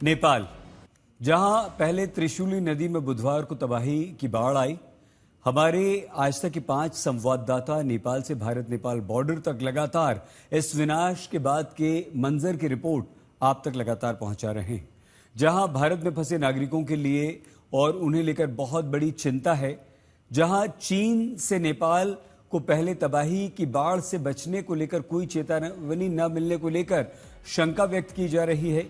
नेपाल, जहां पहले त्रिशूली नदी में बुधवार को तबाही की बाढ़ आई। हमारे आज तक के 5 संवाददाता नेपाल से भारत नेपाल बॉर्डर तक लगातार इस विनाश के बाद के मंजर की रिपोर्ट आप तक लगातार पहुंचा रहे हैं, जहां भारत में फंसे नागरिकों के लिए और उन्हें लेकर बहुत बड़ी चिंता है। जहां चीन से नेपाल को पहले तबाही की बाढ़ से बचने को लेकर कोई चेतावनी न मिलने को लेकर शंका व्यक्त की जा रही है,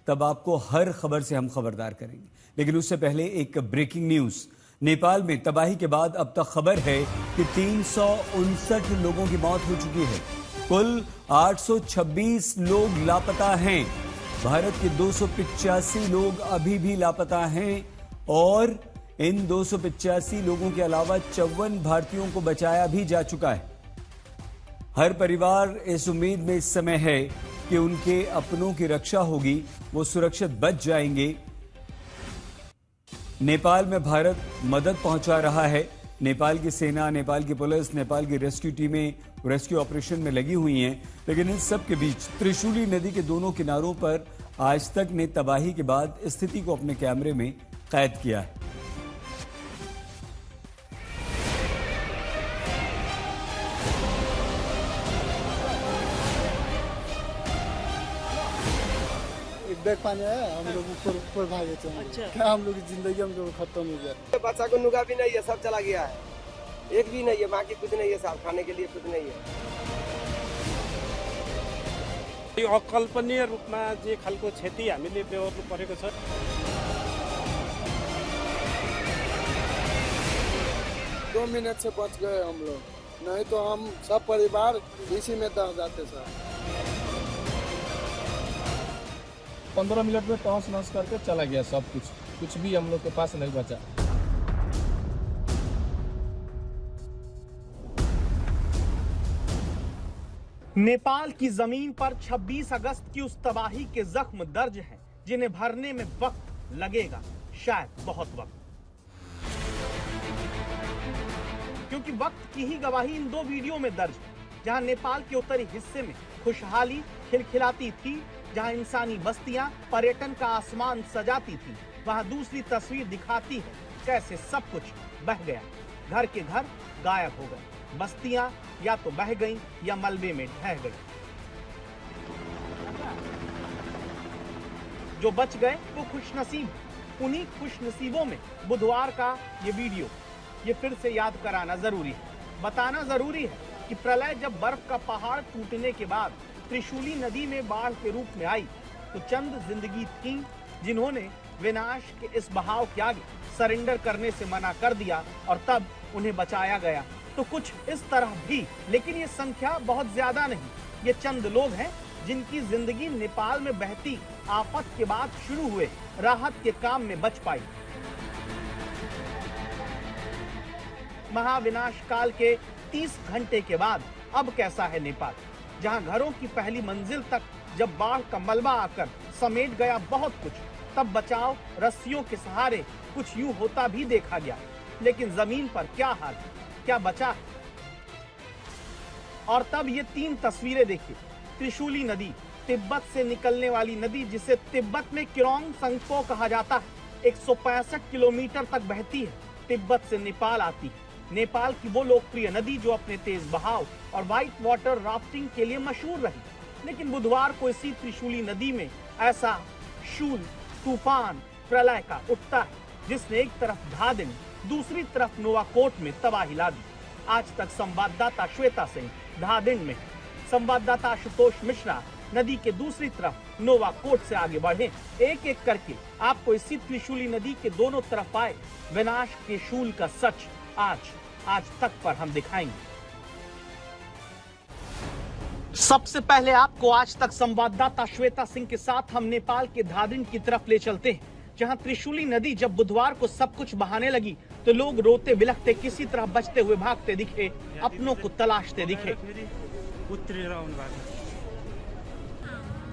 तब आपको हर खबर से हम खबरदार करेंगे। लेकिन उससे पहले एक ब्रेकिंग न्यूज। नेपाल में तबाही के बाद अब तक खबर है कि 359 लोगों की मौत हो चुकी है। कुल 826 लोग लापता हैं। भारत के 285 लोग अभी भी लापता हैं और इन 285 लोगों के अलावा 54 भारतीयों को बचाया भी जा चुका है। हर परिवार इस उम्मीद में इस समय है कि उनके अपनों की रक्षा होगी, वो सुरक्षित बच जाएंगे। नेपाल में भारत मदद पहुंचा रहा है। नेपाल की सेना, नेपाल की पुलिस, नेपाल की रेस्क्यू टीमें रेस्क्यू ऑपरेशन में लगी हुई हैं। लेकिन इन सब के बीच त्रिशूली नदी के दोनों किनारों पर आज तक ने तबाही के बाद स्थिति को अपने कैमरे में कैद किया है। बैग पानी आया, हम लोग ऊपर भागे थे। अच्छा। क्या हम लोग की जिंदगी हम लोग खत्म हो गया। बच्चा को नुगा भी नहीं है, सब चला गया है। एक भी नहीं है, बाकी कुछ नहीं है, साहब खाने के लिए कुछ नहीं है। यो अकल्पनीय रूपमा जे खालको क्षति हामीले बेहोर्नु परेको छ। 2 मिनट से बच गए हम लोग, नहीं तो हम सब परिवार इसी में दह जाते सर। 15 मिनट में तहस नहस करके चला गया सब कुछ भी हम लोग के पास नहीं बचा। नेपाल की जमीन पर 26 अगस्त की उस तबाही के जख्म दर्ज हैं, जिन्हें भरने में वक्त लगेगा, शायद बहुत वक्त। क्योंकि वक्त की ही गवाही इन 2 वीडियो में दर्ज है, जहां नेपाल के उत्तरी हिस्से में खुशहाली खिलखिलाती थी, जहां इंसानी बस्तियां पर्यटन का आसमान सजाती थी, वहां दूसरी तस्वीर दिखाती है कैसे सब कुछ बह गया। घर के घर गायब हो गए, बस्तियां या तो बह गईं या मलबे में ढह गईं। जो बच गए वो खुशनसीब। उन्हीं खुशनसीबों में बुधवार का ये वीडियो ये फिर से याद कराना जरूरी है। बताना जरूरी है कि प्रलय जब बर्फ का पहाड़ टूटने के बाद त्रिशूली नदी में बाढ़ के रूप में आई, तो चंद जिंदगी थी जिन्होंने विनाश के इस बहाव के आगे सरेंडर करने से मना कर दिया और तब उन्हें बचाया गया। तो कुछ इस तरह भी, लेकिन ये संख्या बहुत ज्यादा नहीं। ये चंद लोग हैं जिनकी जिंदगी नेपाल में बहती आफत के बाद शुरू हुए राहत के काम में बच पाई। महाविनाश काल के 30 घंटे के बाद अब कैसा है नेपाल, जहां घरों की पहली मंजिल तक जब बाढ़ का मलबा आकर समेट गया बहुत कुछ, तब बचाव रस्सियों के सहारे कुछ यूं होता भी देखा गया। लेकिन जमीन पर क्या हाल है, क्या बचा है? और तब ये 3 तस्वीरें देखिए। त्रिशूली नदी, तिब्बत से निकलने वाली नदी, जिसे तिब्बत में किरोंग संगपो कहा जाता है, 165 किलोमीटर तक बहती है, तिब्बत से नेपाल आती है। नेपाल की वो लोकप्रिय नदी जो अपने तेज बहाव और व्हाइट वाटर राफ्टिंग के लिए मशहूर रही। लेकिन बुधवार को इसी त्रिशूली नदी में ऐसा शूल तूफान प्रलय का उठता है, जिसने एक तरफ धादिन, दूसरी तरफ नोवाकोट में तबाही ला दी। आज तक संवाददाता श्वेता सिंह धादिन में, संवाददाता आशुतोष मिश्रा नदी के दूसरी तरफ नोवाकोट से आगे बढ़े। एक एक करके आपको इसी त्रिशूली नदी के दोनों तरफ आए विनाश के शूल का सच आज तक पर हम दिखाएंगे। सबसे पहले आपको आज तक संवाददाता श्वेता सिंह के साथ हम नेपाल के धादिन की तरफ ले चलते हैं, जहां त्रिशूली नदी जब बुधवार को सब कुछ बहाने लगी, तो लोग रोते बिलखते किसी तरह बचते हुए भागते दिखे, अपनों को तलाशते दिखे।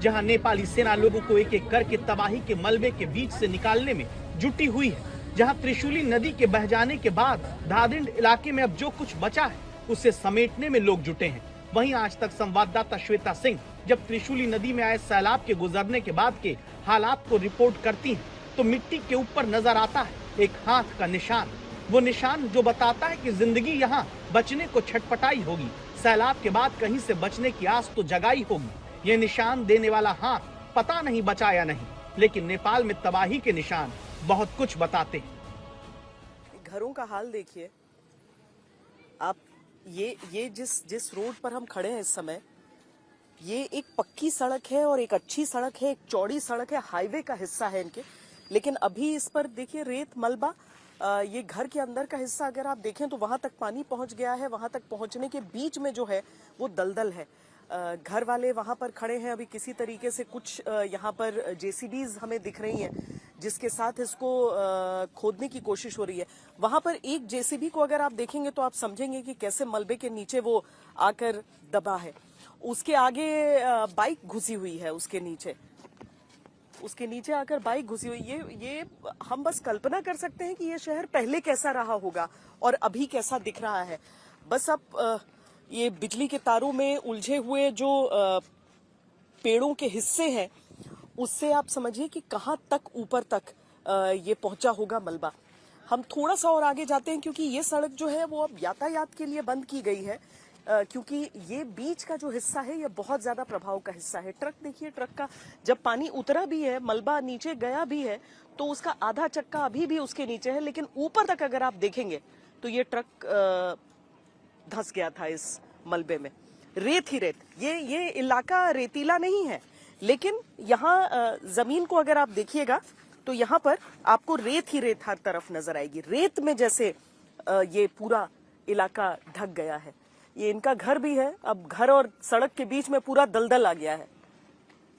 जहां नेपाली सेना लोगों को एक एक करके तबाही के मलबे के बीच से निकालने में जुटी हुई है, जहां त्रिशूली नदी के बह जाने के बाद धादिन इलाके में अब जो कुछ बचा है उसे समेटने में लोग जुटे हैं। वहीं आज तक संवाददाता श्वेता सिंह जब त्रिशूली नदी में आए सैलाब के गुजरने के बाद के हालात को रिपोर्ट करती हैं, तो मिट्टी के ऊपर नजर आता है एक हाथ का निशान। वो निशान जो बताता है कि जिंदगी यहाँ बचने को छटपटाई होगी, सैलाब के बाद कहीं से बचने की आस तो जगाई होगी। ये निशान देने वाला हाथ पता नहीं बचा या नहीं, लेकिन नेपाल में तबाही के निशान बहुत कुछ बताते हैं। घरों का हाल देखिए आप, ये जिस रोड पर हम खड़े हैं इस समय, ये एक पक्की सड़क है और एक अच्छी सड़क है, एक चौड़ी सड़क है, हाईवे का हिस्सा है इनके, लेकिन अभी इस पर देखिए रेत मलबा। ये घर के अंदर का हिस्सा अगर आप देखें तो वहां तक पानी पहुंच गया है, वहां तक पहुंचने के बीच में जो है वो दलदल है। घर वाले वहां पर खड़े हैं, अभी किसी तरीके से कुछ यहाँ पर जेसीबीज हमें दिख रही हैं जिसके साथ इसको खोदने की कोशिश हो रही है। वहां पर एक जेसीबी को अगर आप देखेंगे तो आप समझेंगे कि कैसे मलबे के नीचे वो आकर दबा है। उसके आगे बाइक घुसी हुई है, उसके नीचे आकर बाइक घुसी हुई। ये हम बस कल्पना कर सकते हैं कि ये शहर पहले कैसा रहा होगा और अभी कैसा दिख रहा है। बस अब ये बिजली के तारों में उलझे हुए जो पेड़ों के हिस्से हैं, उससे आप समझिए कि कहां तक ऊपर तक ये पहुंचा होगा मलबा। हम थोड़ा सा और आगे जाते हैं क्योंकि ये सड़क जो है वो अब यातायात के लिए बंद की गई है, क्योंकि ये बीच का जो हिस्सा है ये बहुत ज्यादा प्रभाव का हिस्सा है। ट्रक देखिए, ट्रक का जब पानी उतरा भी है, मलबा नीचे गया भी है, तो उसका आधा चक्का अभी भी उसके नीचे है, लेकिन ऊपर तक अगर आप देखेंगे तो ये ट्रक धंस गया था इस मलबे में। रेत ही रेत, ये इलाका रेतीला नहीं है, लेकिन यहाँ जमीन को अगर आप देखिएगा तो यहाँ पर आपको रेत ही रेत हर तरफ नजर आएगी। रेत में जैसे ये पूरा इलाका ढक गया है। ये इनका घर भी है, अब घर और सड़क के बीच में पूरा दलदल आ गया है।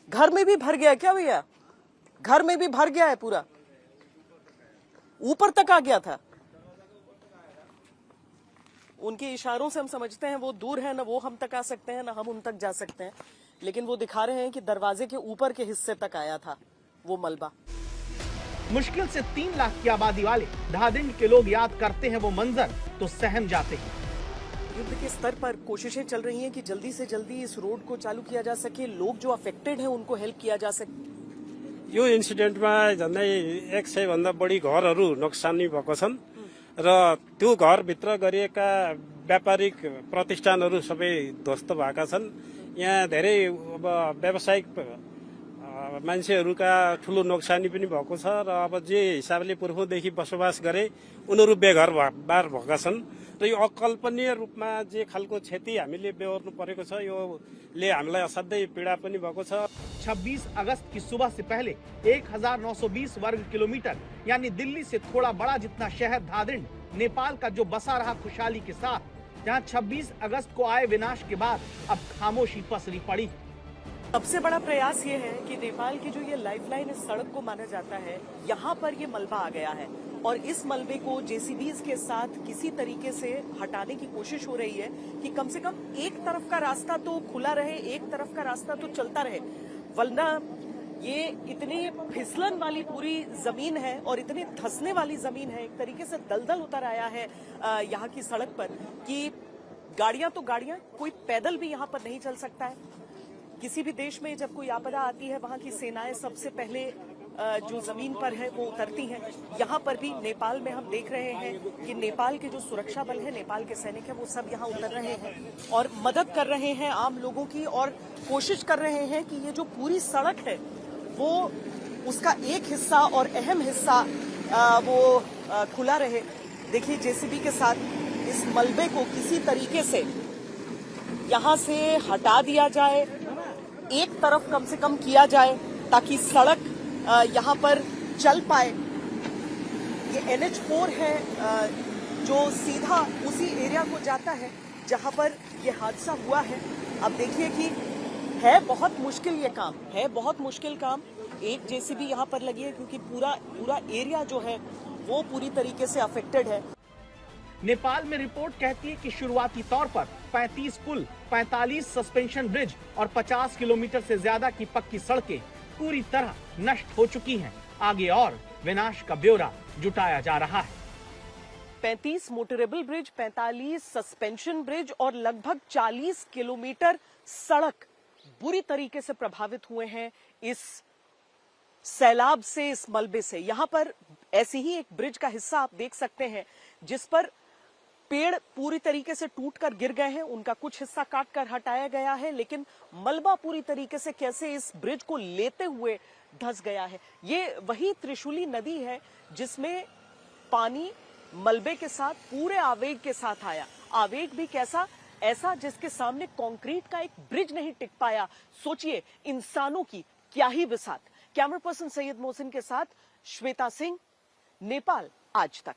घर में भी भर गया है क्या भैया? घर में भी भर गया है, पूरा ऊपर तक आ गया था। उनके इशारों से हम समझते हैं वो दूर है, ना वो हम तक आ सकते हैं, ना हम उन तक जा सकते हैं, लेकिन वो दिखा रहे हैं कि दरवाजे के ऊपर के हिस्से तक आया था वो मलबा। मुश्किल से 3 लाख की आबादी वाले धादिंड के लोग याद करते हैं वो मंजर तो सहम जाते हैं। युद्ध के स्तर पर कोशिशें चल रही हैं कि जल्दी से जल्दी इस रोड को चालू किया जा सके, लोग जो अफेक्टेड हैं उनको हेल्प किया जा सके। यो इन्सिडेन्टमा झन्डै 100 भन्दा बढी घरहरू नोक्सानी भएको छन् र त्यो घरभित्र गरिएका व्यापारिक प्रतिष्ठानहरू सबै ध्वस्त भएका छन्। यहाँ धेरै अब व्यावसायिक मान्छेहरूका ठूलो नोक्सानी पनि भएको छ र अब जे हिसाबले पूर्वदेखि बसोबास गरे उनीहरू बेघर बार भएका छन् र यो अकल्पनीय रूपमा जे खालको क्षति हामीले बेहोर्नु परेको छ योले हामीलाई असाध्यै पीडा पनि भएको छ। 26 अगस्त की सुबह से पहले 1920 वर्ग किलोमीटर यानी दिल्ली से थोड़ा बड़ा जितना शहर धादिंड नेपाल का जो बसा रहा खुशहाली के साथ, जहां 26 अगस्त को आए विनाश के बाद अब खामोशी पसरी पड़ी। सबसे बड़ा प्रयास ये है कि नेपाल की जो ये लाइफलाइन इस सड़क को माना जाता है, यहाँ पर ये मलबा आ गया है और इस मलबे को जेसीबीज के साथ किसी तरीके से हटाने की कोशिश हो रही है कि कम से कम एक तरफ का रास्ता तो खुला रहे, एक तरफ का रास्ता तो चलता रहे, वरना ये इतनी फिसलन वाली पूरी जमीन है और इतनी धंसने वाली जमीन है, एक तरीके से दलदल उतर आया है यहाँ की सड़क पर कि गाड़ियां तो गाड़ियां, कोई पैदल भी यहाँ पर नहीं चल सकता है। किसी भी देश में जब कोई आपदा आती है वहां की सेनाएं सबसे पहले जो जमीन पर है वो उतरती हैं। यहाँ पर भी नेपाल में हम देख रहे हैं कि नेपाल के जो सुरक्षा बल है, नेपाल के सैनिक है, वो सब यहाँ उतर रहे हैं और मदद कर रहे हैं आम लोगों की और कोशिश कर रहे हैं कि ये जो पूरी सड़क है वो उसका एक हिस्सा और अहम हिस्सा वो खुला रहे। देखिए जेसीबी के साथ इस मलबे को किसी तरीके से यहाँ से हटा दिया जाए, एक तरफ कम से कम किया जाए ताकि सड़क यहाँ पर चल पाए। ये NH4 है जो सीधा उसी एरिया को जाता है जहाँ पर ये हादसा हुआ है। अब देखिए कि है बहुत मुश्किल ये काम, है बहुत मुश्किल काम। एक जेसीबी यहाँ पर लगी है क्योंकि पूरा एरिया जो है वो पूरी तरीके से अफेक्टेड है। नेपाल में रिपोर्ट कहती है कि शुरुआती तौर पर 35 पुल, 45 सस्पेंशन ब्रिज और 50 किलोमीटर से ज्यादा की पक्की सड़कें पूरी तरह नष्ट हो चुकी हैं। आगे और विनाश का ब्यौरा जुटाया जा रहा है। 35 मोटरेबल ब्रिज, 45 सस्पेंशन ब्रिज और लगभग 40 किलोमीटर सड़क बुरी तरीके से प्रभावित हुए हैं इस सैलाब से, इस मलबे से। यहां पर ऐसी ही एक ब्रिज का हिस्सा आप देख सकते हैं जिस पर पेड़ पूरी तरीके से टूटकर गिर गए हैं, उनका कुछ हिस्सा काट कर हटाया गया है, लेकिन मलबा पूरी तरीके से कैसे इस ब्रिज को लेते हुए धंस गया है। ये वही त्रिशूली नदी है जिसमें पानी मलबे के साथ पूरे आवेग के साथ आया। आवेग भी कैसा? ऐसा जिसके सामने कंक्रीट का एक ब्रिज नहीं टिक पाया। सोचिए इंसानों की क्या ही बिसात। कैमरा पर्सन सैयद मोहसिन के साथ श्वेता सिंह, नेपाल आज तक।